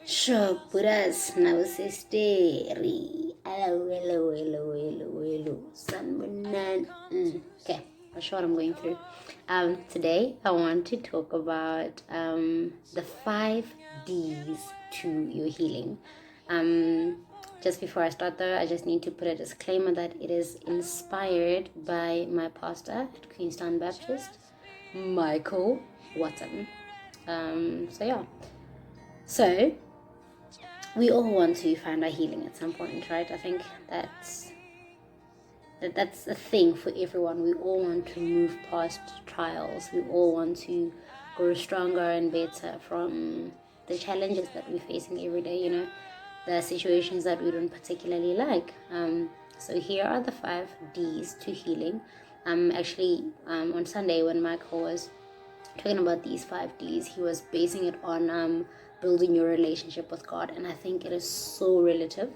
Sure, Buddha's now sistery. Hello. Sunburn. Okay, that's what I'm going through. Today I want to talk about the 5 Ds to your healing. Just before I start though, I just need to put a disclaimer that it is inspired by my pastor at Queenstown Baptist, Michael Watson. So we all want to find our healing at some point, right? I think that's a thing for everyone. We all want to move past trials. We all want to grow stronger and better from the challenges that we're facing every day, the situations that we don't particularly like. So here are the 5 Ds to healing. Actually, on Sunday when Michael was talking about these 5 Ds, he was basing it on building your relationship with God, and I think it is so relative.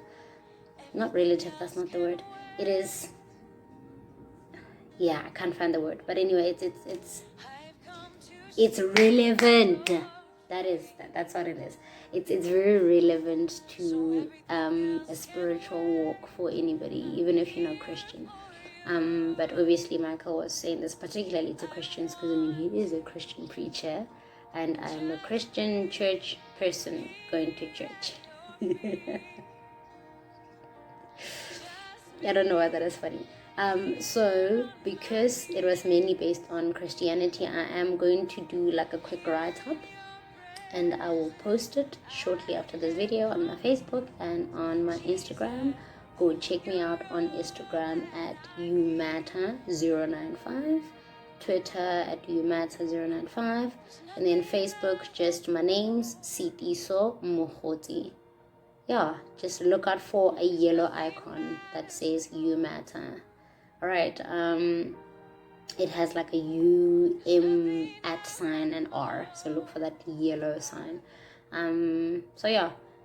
Not relative, that's not the word. It is, I can't find the word, but anyway, it's relevant. That's what it is. It's very relevant to a spiritual walk for anybody, even if you're not Christian. But obviously Michael was saying this particularly to Christians because he is a Christian preacher and I am a Christian church person going to church. I don't know why that is funny. So because it was mainly based on Christianity, I am going to do like a quick write-up and I will post it shortly after this video on my Facebook and on my Instagram. Go check me out on Instagram at youmatter095, Twitter at youmatter095, and then Facebook, just my name's Sitiso Mohoti. Just look out for a yellow icon that says you matter. Alright, it has like a U, M, at sign, and R, so look for that yellow sign.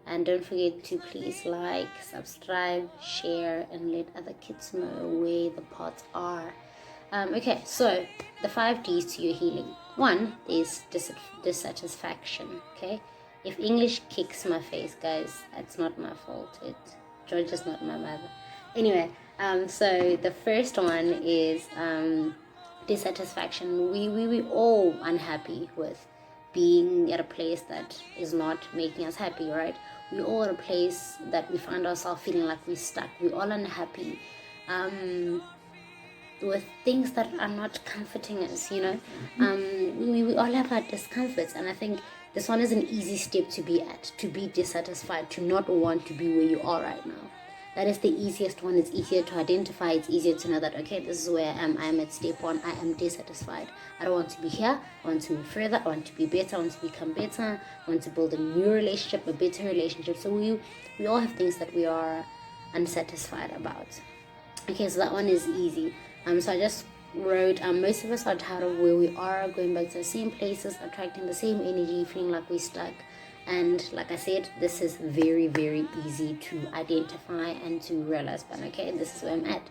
And don't forget to please like, subscribe, share, and let other kids know where the pots are. Okay, so the 5 Ds to your healing. 1 is dissatisfaction, okay? If English kicks my face, guys, that's not my fault. George is not my mother. Anyway, so the first one is dissatisfaction. We all unhappy with being at a place that is not making us happy, right? We all at a place that we find ourselves feeling like we're stuck. We're all unhappy with things that are not comforting us, we all have our discomforts, and I think this one is an easy step to be at, to be dissatisfied, to not want to be where you are right now. That is the easiest one. It's easier to identify. It's easier to know that, okay, this is where I am. I am at step 1. I am dissatisfied. I don't want to be here. I want to move further. I want to be better. I want to become better. I want to build a new relationship, a better relationship. So we all have things that we are unsatisfied about. Okay, so that one is easy. So I just wrote, most of us are tired of where we are, going back to the same places, attracting the same energy, feeling like we're stuck. And like I said, this is very, very easy to identify and to realize, but okay, this is where I'm at.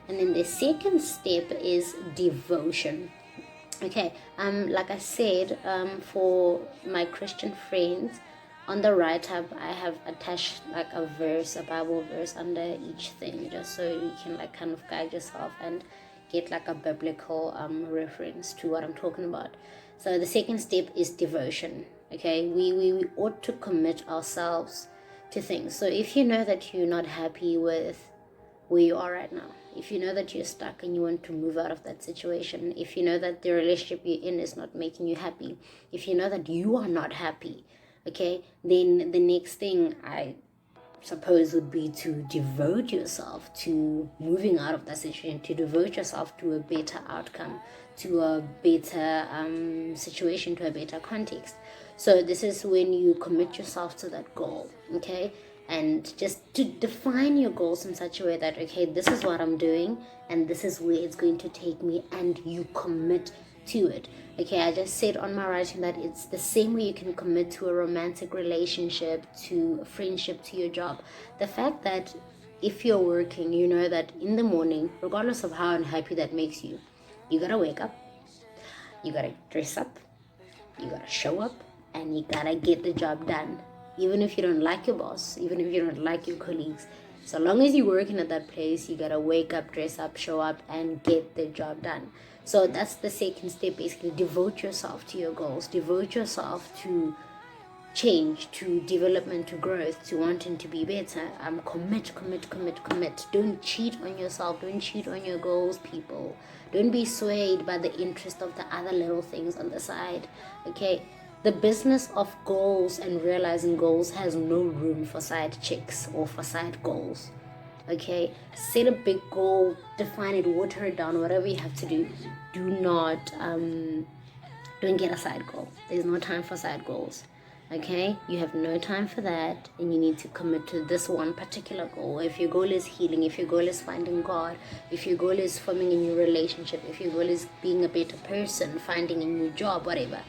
And then the second step is devotion. Okay, like I said, for my Christian friends, on the write-up, I have attached like a verse, a Bible verse under each thing, just so you can like kind of guide yourself and get like a biblical reference to what I'm talking about. So the second step is devotion. Okay, we ought to commit ourselves to things. So if you know that you're not happy with where you are right now, if you know that you're stuck and you want to move out of that situation, if you know that the relationship you're in is not making you happy, if you know that you are not happy, okay, then the next thing I suppose would be to devote yourself to moving out of that situation, to devote yourself to a better outcome, to a better situation, to a better context. So this is when you commit yourself to that goal, okay? And just to define your goals in such a way that, okay, this is what I'm doing and this is where it's going to take me, and you commit to it. Okay, I just said on my writing that it's the same way you can commit to a romantic relationship, to a friendship, to your job. The fact that if you're working, you know that in the morning, regardless of how unhappy that makes you, you gotta wake up, you gotta dress up, you gotta show up, and you gotta get the job done. even if you don't like your boss, even if you don't like your colleagues. So long as you're working at that place, you gotta wake up, dress up, show up, and get the job done. So that's the second step, basically. Devote yourself to your goals. Devote yourself to change, to development, to growth, to wanting to be better. Commit. Don't cheat on yourself. Don't cheat on your goals, people. Don't be swayed by the interest of the other little things on the side. Okay, the business of goals and realizing goals has no room for side chicks or for side goals. Okay, set a big goal, define it, water it down, whatever you have to do. Do not don't get a side goal. There's no time for side goals. Okay, you have no time for that, and you need to commit to this one particular goal. If your goal is healing, if your goal is finding God, if your goal is forming a new relationship, if your goal is being a better person, finding a new job, whatever,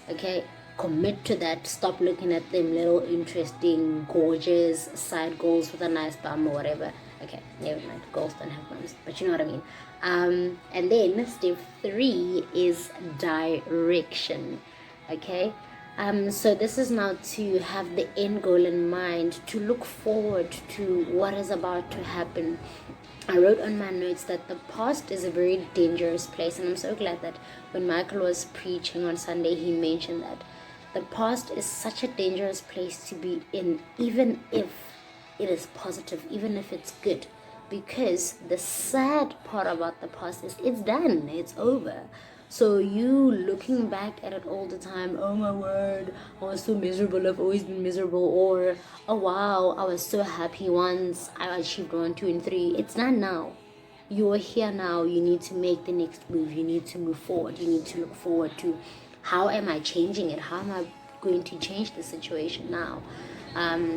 okay, commit to that. Stop looking at them little interesting gorgeous side goals with a nice bum or whatever. Okay, never mind, goals don't have bums, but you know what I mean. And then step 3 is direction. Okay, so this is now to have the end goal in mind, to look forward to what is about to happen. I wrote on my notes that the past is a very dangerous place, and I'm so glad that when Michael was preaching on Sunday, he mentioned that the past is such a dangerous place to be in, even if it is positive, even if it's good. Because the sad part about the past is it's done, it's over. So you looking back at it all the time, oh my word, I was so miserable, I've always been miserable, or oh wow, I was so happy once I achieved 1, 2, and 3. It's not now. You are here now. You need to make the next move. You need to move forward. You need to look forward to how am I changing it? How am I going to change the situation now?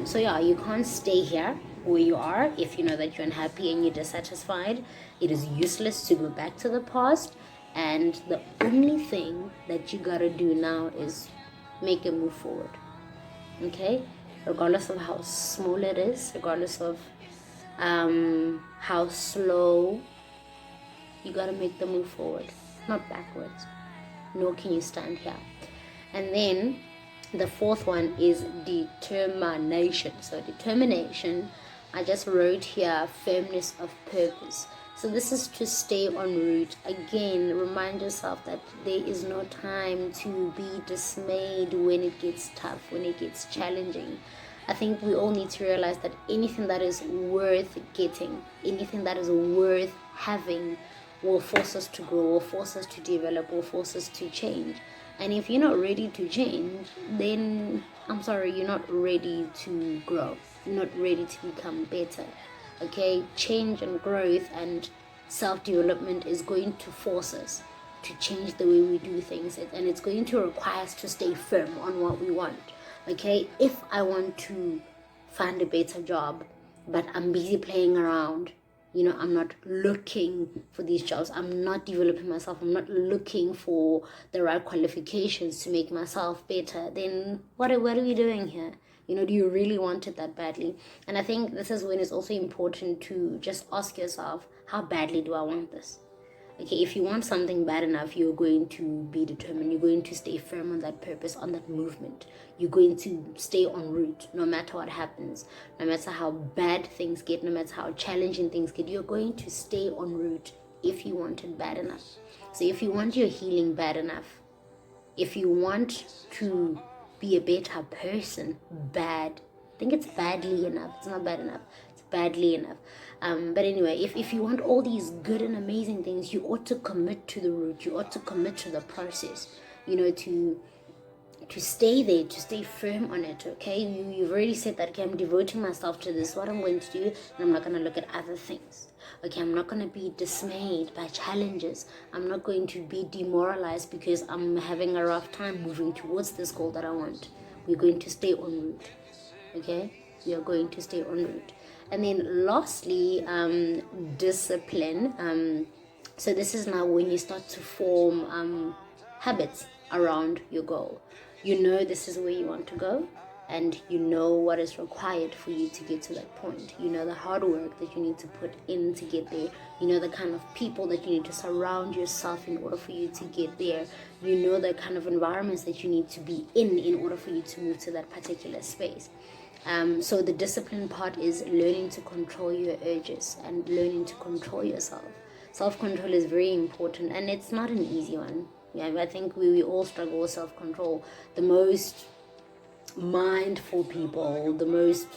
So yeah, you can't stay here where you are if you know that you're unhappy and you're dissatisfied. It is useless to go back to the past. And the only thing that you gotta do now is make a move forward. Okay? Regardless of how small it is, regardless of how slow, you gotta make the move forward, not backwards. Nor can you stand here. And then the fourth one is determination. So determination, I just wrote here firmness of purpose. So this is to stay en route. Again, remind yourself that there is no time to be dismayed when it gets tough, when it gets challenging. I think we all need to realize that anything that is worth getting, anything that is worth having, will force us to grow, will force us to develop, will force us to change. And if you're not ready to change, then I'm sorry, you're not ready to grow. You're not ready to become better. Okay, change and growth and self-development is going to force us to change the way we do things, and it's going to require us to stay firm on what we want. Okay, if I want to find a better job, but I'm busy playing around, you know, I'm not looking for these jobs, I'm not developing myself, I'm not looking for the right qualifications to make myself better, then what are we doing here? You know, do you really want it that badly? And I think this is when it's also important to just ask yourself, how badly do I want this? Okay, if you want something bad enough, you're going to be determined. You're going to stay firm on that purpose, on that movement. You're going to stay en route no matter what happens, no matter how bad things get, no matter how challenging things get. You're going to stay en route if you want it bad enough. So if you want your healing bad enough, if you want to be a better person, I think it's badly enough. It's not bad enough. It's badly enough. But anyway, if you want all these good and amazing things, you ought to commit to the route. You ought to commit to the process. You know, to stay there, to stay firm on it. Okay, you've already said that. Okay, I'm devoting myself to this. What I'm going to do, and I'm not going to look at other things. Okay, I'm not going to be dismayed by challenges. I'm not going to be demoralized because I'm having a rough time moving towards this goal that I want. We're going to stay en route. Okay, we are going to stay en route. And then lastly, discipline. So this is now when you start to form habits around your goal. You know this is where you want to go, and you know what is required for you to get to that point. You know the hard work that you need to put in to get there. You know the kind of people that you need to surround yourself in order for you to get there. You know the kind of environments that you need to be in order for you to move to that particular space. So the discipline part is learning to control your urges and learning to control yourself. Self-control is very important, and it's not an easy one. Yeah, I think we all struggle with self-control. The most mindful people, the most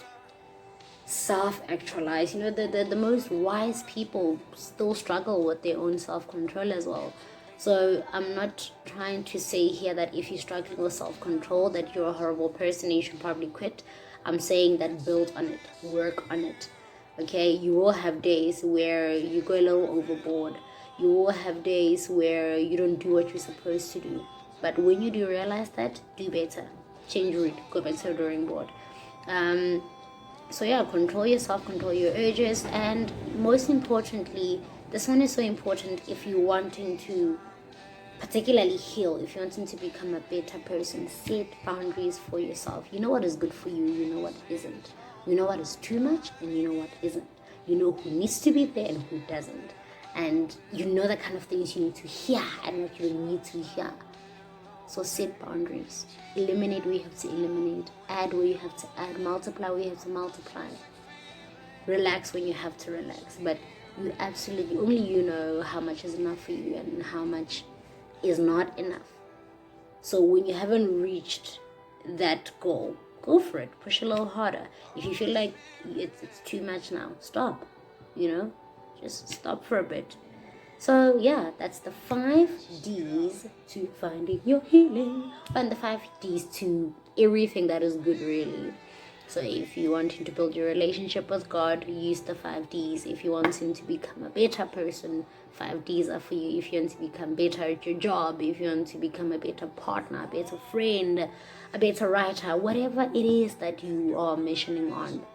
self-actualized, the most wise people still struggle with their own self-control as well. So I'm not trying to say here that if you're struggling with self-control that you're a horrible person and you should probably quit. I'm saying that build on it, work on it. Okay, you will have days where you go a little overboard. You will have days where you don't do what you're supposed to do. But when you do realize that, do better. Change route, go back to the drawing board. So yeah, control yourself, control your urges, and most importantly, this one is so important if you're wanting to particularly heal, if you're wanting to become a better person. Set boundaries for yourself. You know what is good for you, you know what isn't. You know what is too much, and you know what isn't. You know who needs to be there and who doesn't. And you know the kind of things you need to hear and what you need to hear. So set boundaries. Eliminate where you have to eliminate. Add where you have to add. Multiply where you have to multiply. Relax when you have to relax. But you absolutely, only you know how much is enough for you and how much is not enough. So when you haven't reached that goal, go for it. Push a little harder. If you feel like it's too much now, stop. Just stop for a bit. So yeah, that's the 5 D's to finding your healing. And the 5 D's to everything that is good, really. So if you want to build your relationship with God, use the 5 D's. If you want him to become a better person, 5 D's are for you. If you want to become better at your job, if you want to become a better partner, a better friend, a better writer, whatever it is that you are missioning on,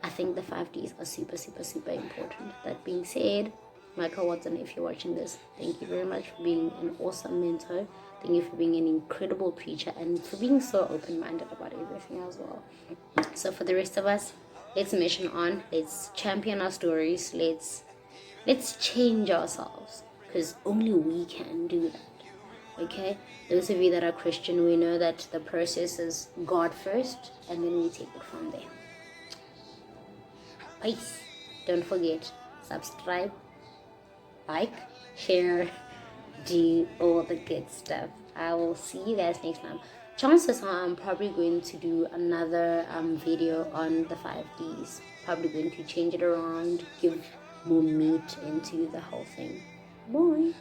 I think the 5 D's are super, super, super important. That being said, Michael Watson, if you're watching this, thank you very much for being an awesome mentor. Thank you for being an incredible preacher and for being so open-minded about everything as well. So for the rest of us, let's mission on. Let's champion our stories. Let's change ourselves, because only we can do that. Okay? Those of you that are Christian, we know that the process is God first, and then we take it from there. Peace. Don't forget, subscribe, like, share, do all the good stuff. I will see you guys next time. Chances are I'm probably going to do another video on the 5 D's. Probably going to change it around, give more meat into the whole thing. Bye.